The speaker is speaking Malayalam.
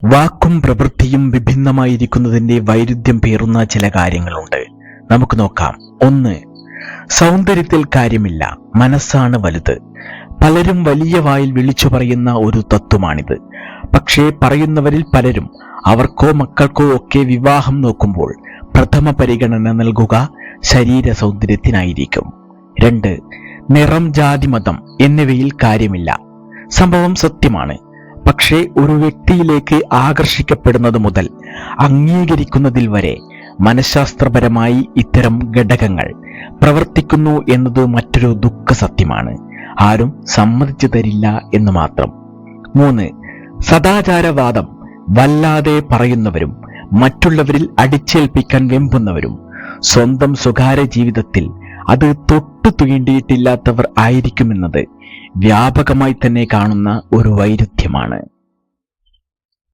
വാക്കും പ്രവൃത്തിയും വിഭിന്നമായിരിക്കുന്നതിന്റെ വൈരുദ്ധ്യം പേറുന്ന ചില കാര്യങ്ങളുണ്ട്. നമുക്ക് നോക്കാം. 1. സൗന്ദര്യത്തിൽ കാര്യമില്ല, മനസ്സാണ് വലുത്. പലരും വലിയ വായിൽ വിളിച്ചു പറയുന്ന ഒരു തത്വമാണിത്. പക്ഷേ പറയുന്നവരിൽ പലരും അവർക്കോ മക്കൾക്കോ ഒക്കെ വിവാഹം നോക്കുമ്പോൾ പ്രഥമ പരിഗണന നൽകുക ശരീര സൗന്ദര്യത്തിനായിരിക്കും. 2. നിറം, ജാതി, മതം എന്നിവയിൽ കാര്യമില്ല. സംഭവം സത്യമാണ്. പക്ഷേ ഒരു വ്യക്തിയിലേക്ക് ആകർഷിക്കപ്പെടുന്നത് മുതൽ അംഗീകരിക്കുന്നതിൽ വരെ മനഃശാസ്ത്രപരമായി ഇത്തരം ഘടകങ്ങൾ പ്രവർത്തിക്കുന്നു എന്നത് മറ്റൊരു ദുഃഖസത്യമാണ്. ആരും സമ്മതിച്ചു തരില്ല എന്ന് മാത്രം. 3. സദാചാരവാദം വല്ലാതെ പറയുന്നവരും മറ്റുള്ളവരിൽ അടിച്ചേൽപ്പിക്കാൻ വെമ്പുന്നവരും സ്വന്തം സ്വകാര്യ ജീവിതത്തിൽ അത് തൊട്ടു തീണ്ടിയിട്ടില്ലാത്തവർ ആയിരിക്കുമെന്നത് വ്യാപകമായി തന്നെ കാണുന്ന ഒരു വൈരുദ്ധ്യമാണ്.